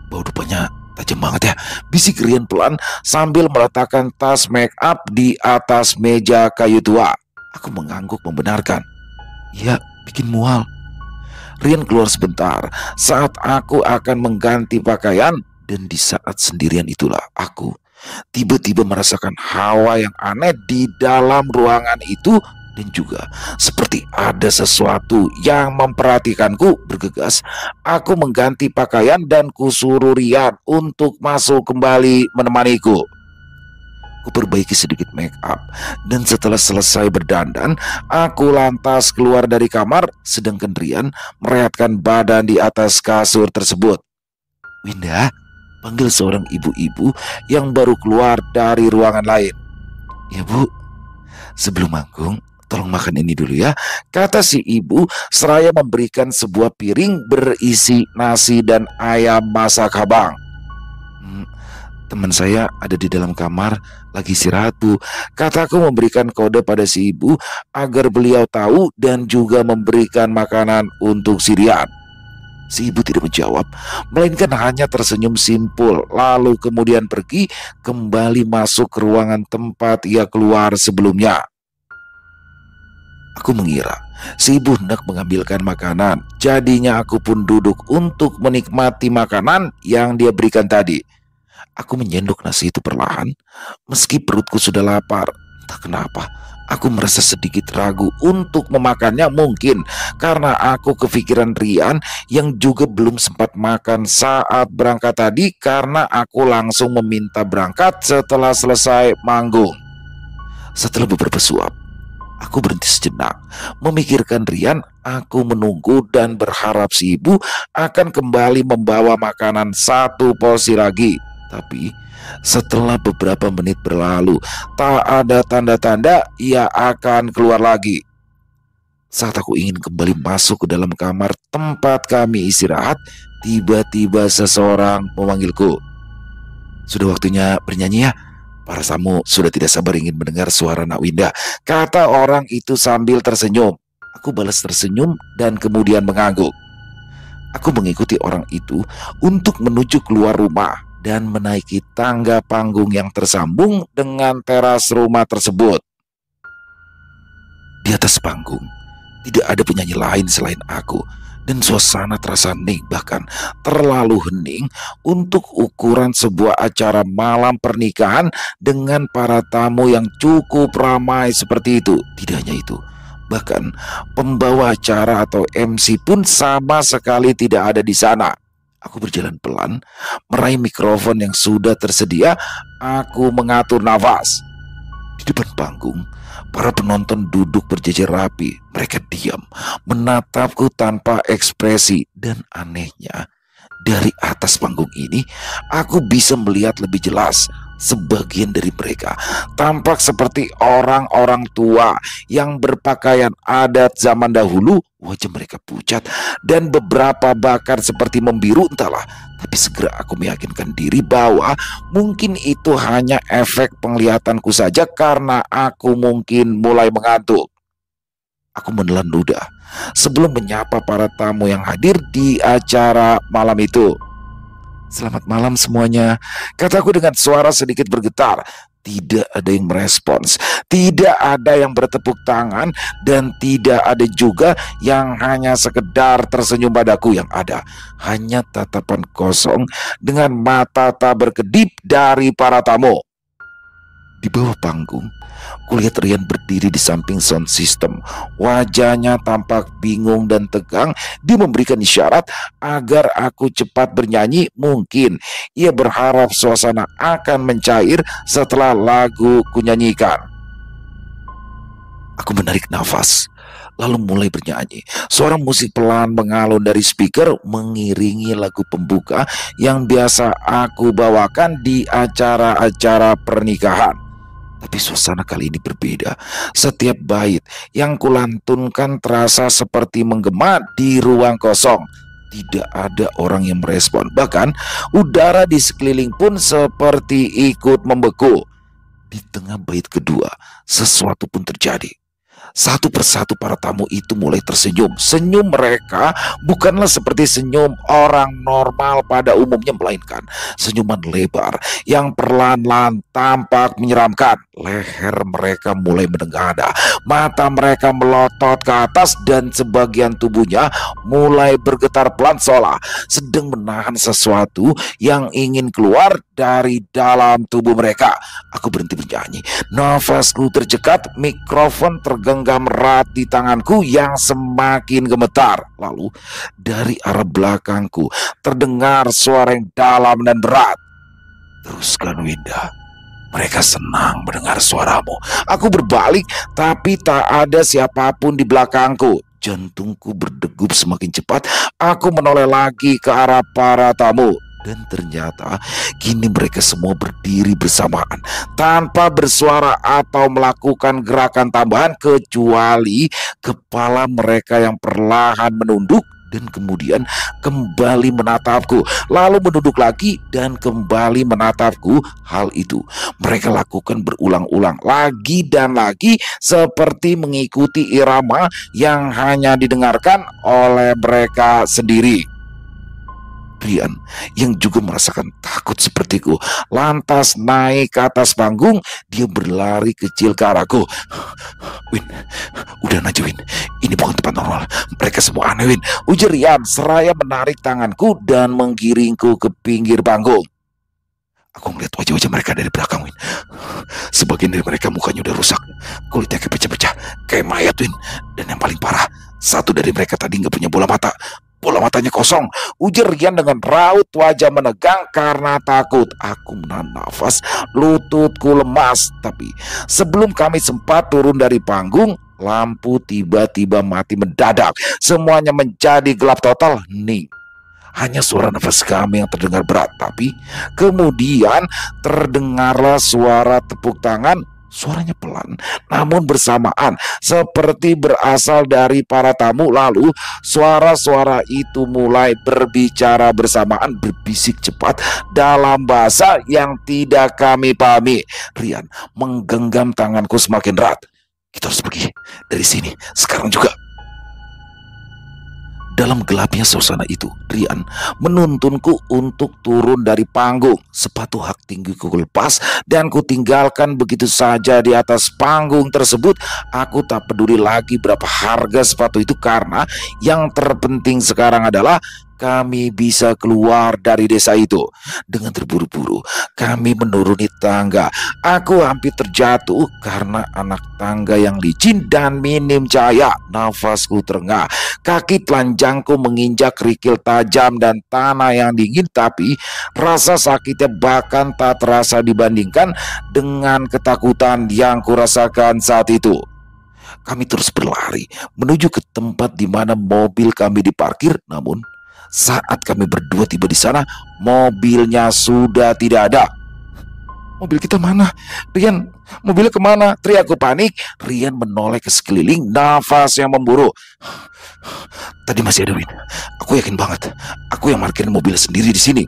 [SPEAKER 1] Bau dupanya tajam banget ya, bisik Rian pelan sambil meletakkan tas make up di atas meja kayu tua. Aku mengangguk membenarkan. Ya, bikin mual. Rian keluar sebentar saat aku akan mengganti pakaian dan di saat sendirian itulah aku tiba-tiba merasakan hawa yang aneh di dalam ruangan itu dan juga seperti ada sesuatu yang memperhatikanku. Bergegas, aku mengganti pakaian dan kusuruh Rian untuk masuk kembali menemaniku. Perbaiki sedikit make up dan setelah selesai berdandan, aku lantas keluar dari kamar sedangkan Rian merehatkan badan di atas kasur tersebut. Winda, panggil seorang ibu-ibu yang baru keluar dari ruangan lain. Ya Bu, sebelum manggung tolong makan ini dulu ya, kata si ibu seraya memberikan sebuah piring berisi nasi dan ayam masak habang. Teman saya ada di dalam kamar lagi istirahat Bu, kataku memberikan kode pada si ibu agar beliau tahu dan juga memberikan makanan untuk si Rian. Si ibu tidak menjawab, melainkan hanya tersenyum simpul lalu kemudian pergi kembali masuk ke ruangan tempat ia keluar sebelumnya. Aku mengira si ibu hendak mengambilkan makanan, jadinya aku pun duduk untuk menikmati makanan yang dia berikan tadi. Aku menyendok nasi itu perlahan, meski perutku sudah lapar. Entah kenapa, Aku merasa sedikit ragu untuk memakannya, mungkin karena aku kepikiran Rian yang juga belum sempat makan saat berangkat tadi, karena aku langsung meminta berangkat setelah selesai manggung. Setelah beberapa suap, aku berhenti sejenak, memikirkan Rian. Aku menunggu dan berharap si ibu akan kembali membawa makanan satu porsi lagi. Tapi setelah beberapa menit berlalu, tak ada tanda-tanda ia akan keluar lagi. Saat aku ingin kembali masuk ke dalam kamar tempat kami istirahat, tiba-tiba seseorang memanggilku. "Sudah waktunya bernyanyi ya. Para tamu sudah tidak sabar ingin mendengar suara Nak Winda," kata orang itu sambil tersenyum. Aku balas tersenyum dan kemudian mengangguk. Aku mengikuti orang itu untuk menuju keluar rumah dan menaiki tangga panggung yang tersambung dengan teras rumah tersebut. Di atas panggung, tidak ada penyanyi lain selain aku, dan suasana terasa hening, bahkan terlalu hening untuk ukuran sebuah acara malam pernikahan dengan para tamu yang cukup ramai seperti itu. Tidak hanya itu, bahkan pembawa acara atau MC pun sama sekali tidak ada di sana. Aku berjalan pelan, meraih mikrofon yang sudah tersedia. Aku mengatur nafas. Di depan panggung, para penonton duduk berjejer rapi. Mereka diam, menatapku tanpa ekspresi. Dan anehnya, dari atas panggung ini, aku bisa melihat lebih jelas. Sebagian dari mereka tampak seperti orang-orang tua yang berpakaian adat zaman dahulu. Wajah mereka pucat dan beberapa bahkan seperti membiru, entahlah. Tapi segera aku meyakinkan diri bahwa mungkin itu hanya efek penglihatanku saja karena aku mungkin mulai mengantuk. Aku menelan ludah sebelum menyapa para tamu yang hadir di acara malam itu. "Selamat malam semuanya," kataku dengan suara sedikit bergetar. Tidak ada yang merespons, tidak ada yang bertepuk tangan, dan tidak ada juga yang hanya sekedar tersenyum padaku. Yang ada hanya tatapan kosong dengan mata tak berkedip dari para tamu. Di bawah panggung, kulihat Rian berdiri di samping sound system. Wajahnya tampak bingung dan tegang. Dia memberikan isyarat agar aku cepat bernyanyi. Mungkin ia berharap suasana akan mencair setelah lagu kunyanyikan. Aku menarik nafas, lalu mulai bernyanyi. Suara musik pelan mengalun dari speaker mengiringi lagu pembuka yang biasa aku bawakan di acara-acara pernikahan. Tapi suasana kali ini berbeda. Setiap bait yang kulantunkan terasa seperti menggema di ruang kosong. Tidak ada orang yang merespon. Bahkan udara di sekeliling pun seperti ikut membeku. Di tengah bait kedua, sesuatu pun terjadi. Satu persatu para tamu itu mulai tersenyum. Senyum mereka bukanlah seperti senyum orang normal pada umumnya, melainkan senyuman lebar yang perlahan-lahan tampak menyeramkan. Leher mereka mulai menengadah, mata mereka melotot ke atas, dan sebagian tubuhnya mulai bergetar pelan seolah sedang menahan sesuatu yang ingin keluar dari dalam tubuh mereka. Aku berhenti bernyanyi. Nafasku tercekat, mikrofon tergenggam erat di tanganku yang semakin gemetar. Lalu dari arah belakangku terdengar suara yang dalam dan berat. "Teruskan, Winda. Mereka senang mendengar suaramu." Aku berbalik, tapi tak ada siapapun di belakangku. Jantungku berdegup semakin cepat. Aku menoleh lagi ke arah para tamu. Dan ternyata kini mereka semua berdiri bersamaan tanpa bersuara atau melakukan gerakan tambahan, kecuali kepala mereka yang perlahan menunduk dan kemudian kembali menatapku, lalu menunduk lagi dan kembali menatapku. Hal itu mereka lakukan berulang-ulang lagi dan lagi, seperti mengikuti irama yang hanya didengarkan oleh mereka sendiri. Rian, yang juga merasakan takut sepertiku, lantas naik ke atas panggung. Dia berlari kecil ke arahku. "Win, udah aja Win, ini bukan tempat normal. Mereka semua aneh Win," ujar Rian seraya menarik tanganku dan menggiringku ke pinggir panggung. Aku melihat wajah-wajah mereka dari belakang, Win. Sebagian dari mereka mukanya udah rusak, kulitnya kayak pecah-pecah, kayak mayat, Win. Dan yang paling parah, satu dari mereka tadi nggak punya bola mata. Bola matanya kosong. Ujar Rian dengan raut wajah menegang karena takut. Aku menahan nafas, lututku lemas. Tapi sebelum kami sempat turun dari panggung, lampu tiba-tiba mati mendadak. Semuanya menjadi gelap total, hening. Hanya suara nafas kami yang terdengar berat. Tapi kemudian terdengarlah suara tepuk tangan. Suaranya pelan namun bersamaan, seperti berasal dari para tamu. Lalu suara-suara itu mulai berbicara bersamaan, berbisik cepat dalam bahasa yang tidak kami pahami. Rian menggenggam tanganku semakin erat. Kita harus pergi dari sini sekarang juga. Dalam gelapnya suasana itu, Rian menuntunku untuk turun dari panggung. Sepatu hak tinggiku lepas dan ku tinggalkan begitu saja di atas panggung tersebut. Aku tak peduli lagi berapa harga sepatu itu, karena yang terpenting sekarang adalah kami bisa keluar dari desa itu. Dengan terburu-buru kami menuruni tangga. Aku hampir terjatuh karena anak tangga yang licin dan minim cahaya. Nafasku terengah, kaki telanjangku menginjak kerikil tajam dan tanah yang dingin. Tapi rasa sakitnya bahkan tak terasa dibandingkan dengan ketakutan yang kurasakan saat itu. Kami terus berlari menuju ke tempat di mana mobil kami diparkir. Namun saat kami berdua tiba di sana, mobilnya sudah tidak ada. Mobil kita mana? Rian, mobilnya kemana? Teriakku panik. Rian menoleh ke sekeliling, nafas yang memburu. Tadi masih ada, Win. Aku yakin banget. Aku yang parkirin mobil sendiri di sini.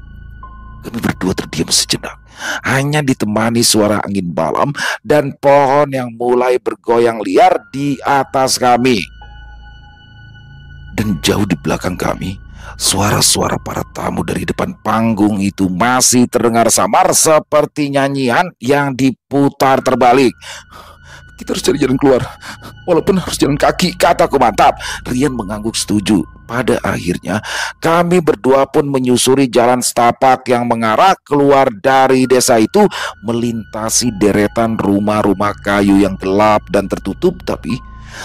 [SPEAKER 1] Kami berdua terdiam sejenak, hanya ditemani suara angin malam dan pohon yang mulai bergoyang liar di atas kami. Dan jauh di belakang kami, suara-suara para tamu dari depan panggung itu masih terdengar samar, seperti nyanyian yang diputar terbalik. Kita harus cari jalan keluar, walaupun harus jalan kaki, kataku mantap. Rian mengangguk setuju. Pada akhirnya kami berdua pun menyusuri jalan setapak yang mengarah keluar dari desa itu, melintasi deretan rumah-rumah kayu yang gelap dan tertutup. Tapi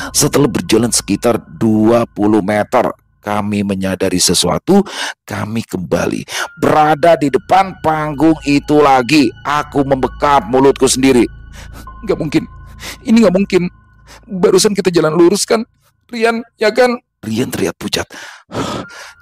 [SPEAKER 1] setelah berjalan sekitar 20 meter, kami menyadari sesuatu. Kami kembali berada di depan panggung itu lagi. Aku membekap mulutku sendiri. Gak mungkin, ini gak mungkin. Barusan kita jalan lurus kan, Rian, ya kan? Rian teriak pucat.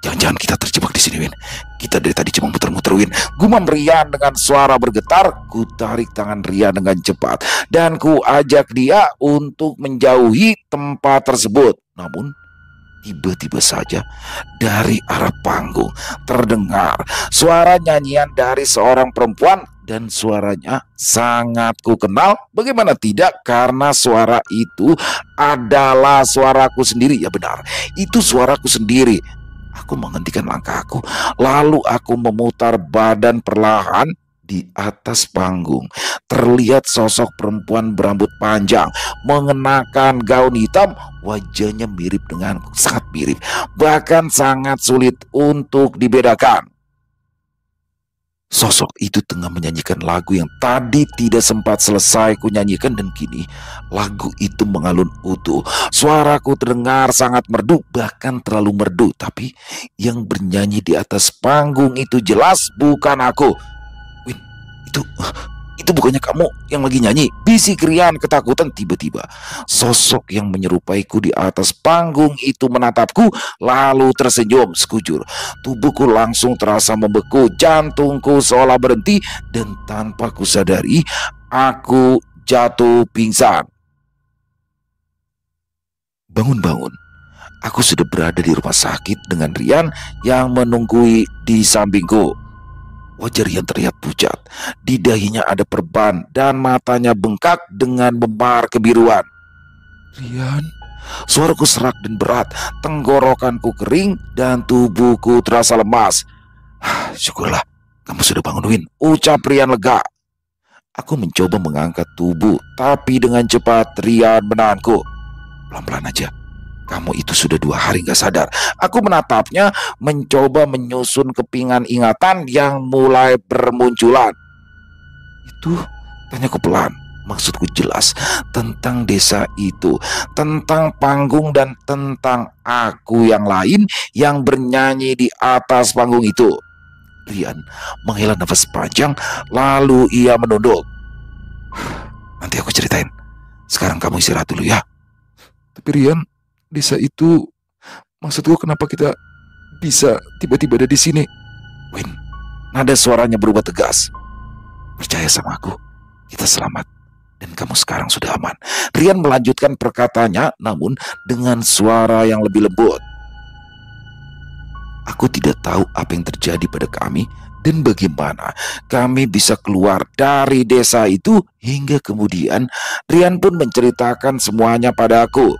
[SPEAKER 1] Jangan-jangan kita terjebak di sini, Win. Kita dari tadi cuma muter-muter, Win. Gumam Rian dengan suara bergetar. Ku tarik tangan Rian dengan cepat dan ku ajak dia untuk menjauhi tempat tersebut. Namun tiba-tiba saja dari arah panggung terdengar suara nyanyian dari seorang perempuan, dan suaranya sangat ku kenal. Bagaimana tidak, karena suara itu adalah suaraku sendiri. Ya benar, itu suaraku sendiri. Aku menghentikan langkahku, lalu aku memutar badan perlahan. Di atas panggung terlihat sosok perempuan berambut panjang, mengenakan gaun hitam. Wajahnya mirip denganku, sangat mirip, bahkan sangat sulit untuk dibedakan. Sosok itu tengah menyanyikan lagu yang tadi tidak sempat selesai ku nyanyikan, dan kini lagu itu mengalun utuh. Suaraku terdengar sangat merdu, bahkan terlalu merdu. Tapi yang bernyanyi di atas panggung itu jelas bukan aku. Win, itu bukannya kamu yang lagi nyanyi? Bisik Rian ketakutan. Tiba-tiba sosok yang menyerupaiku di atas panggung itu menatapku, lalu tersenyum. Sekujur tubuhku langsung terasa membeku, jantungku seolah berhenti, dan tanpa kusadari aku jatuh pingsan. Bangun-bangun, aku sudah berada di rumah sakit dengan Rian yang menunggui di sampingku. Wajah Rian terlihat pucat, di dahinya ada perban dan matanya bengkak dengan memar kebiruan. Rian, suaraku serak dan berat, tenggorokanku kering dan tubuhku terasa lemas. Syukurlah kamu sudah bangun, Win, ucap Rian lega. Aku mencoba mengangkat tubuh, tapi dengan cepat Rian menahanku. Pelan-pelan aja, kamu itu sudah 2 hari gak sadar. Aku menatapnya, mencoba menyusun kepingan ingatan yang mulai bermunculan. Itu, tanyaku pelan. Maksudku jelas tentang desa itu, tentang panggung dan tentang aku yang lain yang bernyanyi di atas panggung itu. Rian menghela nafas panjang, lalu ia menunduk. Nanti aku ceritain. Sekarang kamu istirahat dulu ya. Tapi Rian, desa itu, maksudku kenapa kita bisa tiba-tiba ada di sini? Win, nada suaranya berubah tegas. Percaya sama aku, kita selamat. Dan kamu sekarang sudah aman. Rian melanjutkan perkataannya, namun dengan suara yang lebih lembut. Aku tidak tahu apa yang terjadi pada kami dan bagaimana kami bisa keluar dari desa itu, hingga kemudian Rian pun menceritakan semuanya pada aku.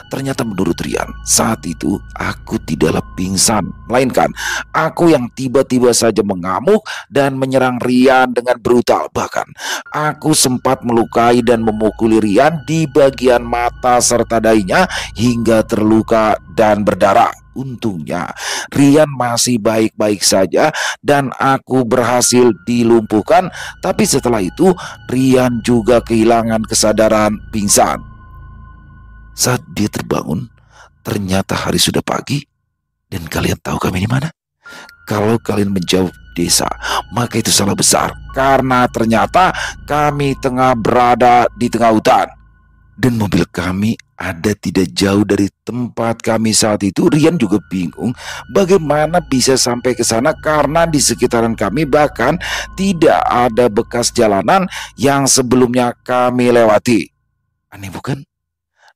[SPEAKER 1] Ternyata menurut Rian, saat itu aku tidaklah pingsan, melainkan aku yang tiba-tiba saja mengamuk dan menyerang Rian dengan brutal. Bahkan aku sempat melukai dan memukuli Rian di bagian mata serta dahinya hingga terluka dan berdarah. Untungnya Rian masih baik-baik saja dan aku berhasil dilumpuhkan. Tapi setelah itu Rian juga kehilangan kesadaran, pingsan. Saat dia terbangun, ternyata hari sudah pagi. Dan kalian tahu kami di mana? Kalau kalian menjauh desa, maka itu salah besar. Karena ternyata kami tengah berada di tengah hutan. Dan mobil kami ada tidak jauh dari tempat kami saat itu. Rian juga bingung bagaimana bisa sampai ke sana karena di sekitaran kami bahkan tidak ada bekas jalanan yang sebelumnya kami lewati. Aneh bukan?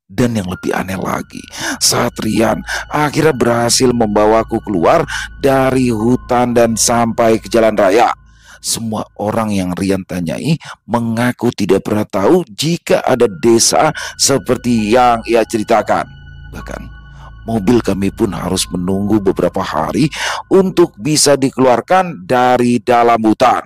[SPEAKER 1] Dan yang lebih aneh lagi, saat Rian akhirnya berhasil membawaku keluar dari hutan dan sampai ke jalan raya, semua orang yang Rian tanyai mengaku tidak pernah tahu jika ada desa seperti yang ia ceritakan. Bahkan mobil kami pun harus menunggu beberapa hari untuk bisa dikeluarkan dari dalam hutan.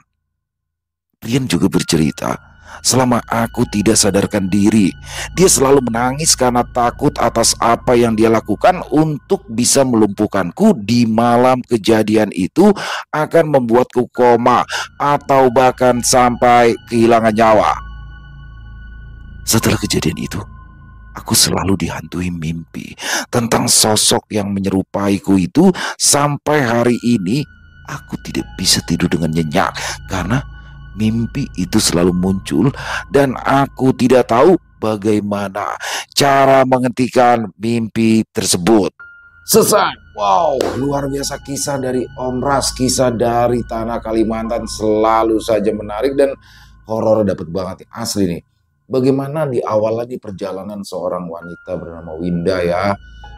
[SPEAKER 1] Rian juga bercerita, selama aku tidak sadarkan diri, dia selalu menangis karena takut atas apa yang dia lakukan untuk bisa melumpuhkanku di malam kejadian itu akan membuatku koma atau bahkan sampai kehilangan nyawa. Setelah kejadian itu, aku selalu dihantui mimpi tentang sosok yang menyerupaiku itu. Sampai hari ini aku tidak bisa tidur dengan nyenyak karena mimpi itu selalu muncul dan aku tidak tahu bagaimana cara menghentikan mimpi tersebut. Selesai. Wow, luar biasa kisah dari Om Ras. Kisah dari tanah Kalimantan selalu saja menarik dan horor dapat banget nih, asli nih. Bagaimana di awal lagi perjalanan seorang wanita bernama Winda ya,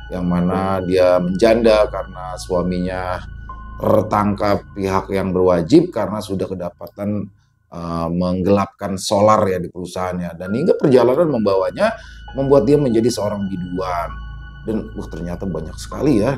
[SPEAKER 1] yang mana dia menjanda karena suaminya tertangkap pihak yang berwajib karena sudah kedapatan menggelapkan solar ya di perusahaannya, dan hingga perjalanan membawanya membuat dia menjadi seorang biduan. Dan ternyata banyak sekali ya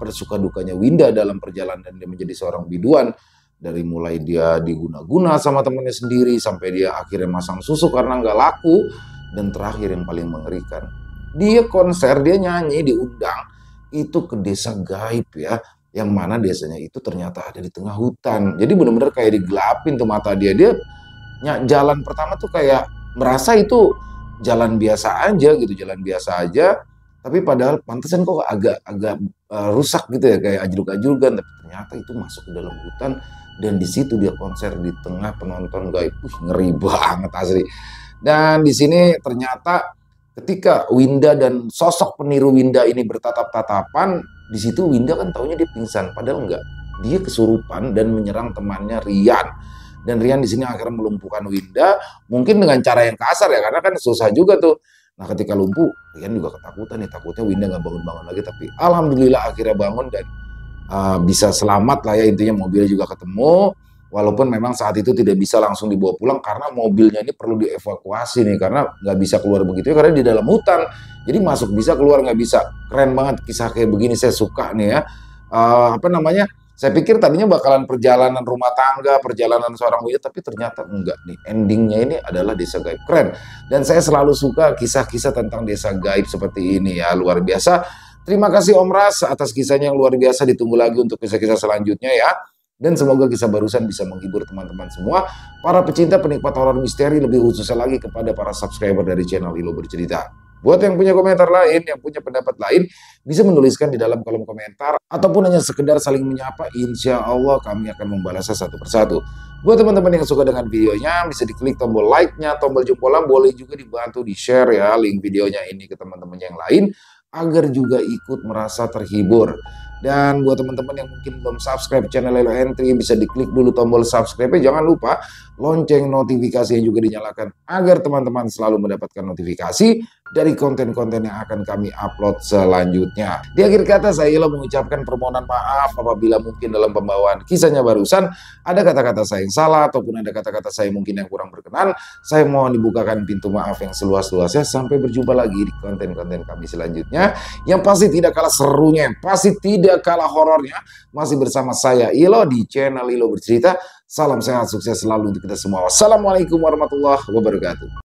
[SPEAKER 1] suka dukanya Winda dalam perjalanan dia menjadi seorang biduan, dari mulai dia diguna-guna sama temannya sendiri sampai dia akhirnya masang susu karena nggak laku, dan terakhir yang paling mengerikan, dia konser, dia nyanyi diundang itu ke desa gaib ya, yang mana desanya itu ternyata ada di tengah hutan. Jadi benar-benar kayak digelapin tuh mata dia. Dia jalan pertama tuh kayak merasa itu jalan biasa aja gitu, jalan biasa aja. Tapi padahal pantesan kok agak rusak gitu ya, kayak ajluk-ajlukan. Tapi ternyata itu masuk ke dalam hutan dan di situ dia konser di tengah penonton gaib. Ngeri banget asli. Dan di sini ternyata ketika Winda dan sosok peniru Winda ini bertatap-tatapan, di situ Winda kan taunya dia pingsan, padahal enggak. Dia kesurupan dan menyerang temannya Rian. Dan Rian di sini akhirnya melumpuhkan Winda, mungkin dengan cara yang kasar ya, karena kan susah juga tuh. Nah ketika lumpuh, Rian juga ketakutan nih, takutnya Winda nggak bangun-bangun lagi. Tapi alhamdulillah akhirnya bangun dan bisa selamat lah ya, intinya mobilnya juga ketemu. Walaupun memang saat itu tidak bisa langsung dibawa pulang karena mobilnya ini perlu dievakuasi nih, karena nggak bisa keluar begitu ya, karena di dalam hutan. Jadi masuk bisa, keluar nggak bisa. Keren banget kisah kayak begini, saya suka nih ya. Saya pikir tadinya bakalan perjalanan rumah tangga, perjalanan seorang wanita, tapi ternyata enggak nih. Endingnya ini adalah desa gaib. Keren. Dan saya selalu suka kisah-kisah tentang desa gaib seperti ini ya, luar biasa. Terima kasih Om Ras atas kisahnya yang luar biasa. Ditunggu lagi untuk kisah-kisah selanjutnya ya. Dan semoga kisah barusan bisa menghibur teman-teman semua, para pecinta penikmat horor misteri, lebih khususnya lagi kepada para subscriber dari channel Ilo Bercerita. Buat yang punya komentar lain, yang punya pendapat lain, bisa menuliskan di dalam kolom komentar, ataupun hanya sekedar saling menyapa, insya Allah kami akan membalasnya satu persatu. Buat teman-teman yang suka dengan videonya, bisa diklik tombol like-nya, tombol jempolnya, boleh juga dibantu di-share ya link videonya ini ke teman-teman yang lain, agar juga ikut merasa terhibur. Dan buat teman-teman yang mungkin belum subscribe channel Lelo Entry, bisa diklik dulu tombol subscribe-nya. Jangan lupa lonceng notifikasinya juga dinyalakan agar teman-teman selalu mendapatkan notifikasi dari konten-konten yang akan kami upload selanjutnya. Di akhir kata, saya Ilo mengucapkan permohonan maaf apabila mungkin dalam pembawaan kisahnya barusan ada kata-kata saya yang salah ataupun ada kata-kata saya mungkin yang kurang berkenan. Saya mohon dibukakan pintu maaf yang seluas-luasnya. Sampai berjumpa lagi di konten-konten kami selanjutnya, yang pasti tidak kalah serunya, yang pasti tidak kalah horornya, masih bersama saya Ilo di channel Ilo Bercerita. Salam sehat, sukses selalu untuk kita semua. Wassalamualaikum warahmatullahi wabarakatuh.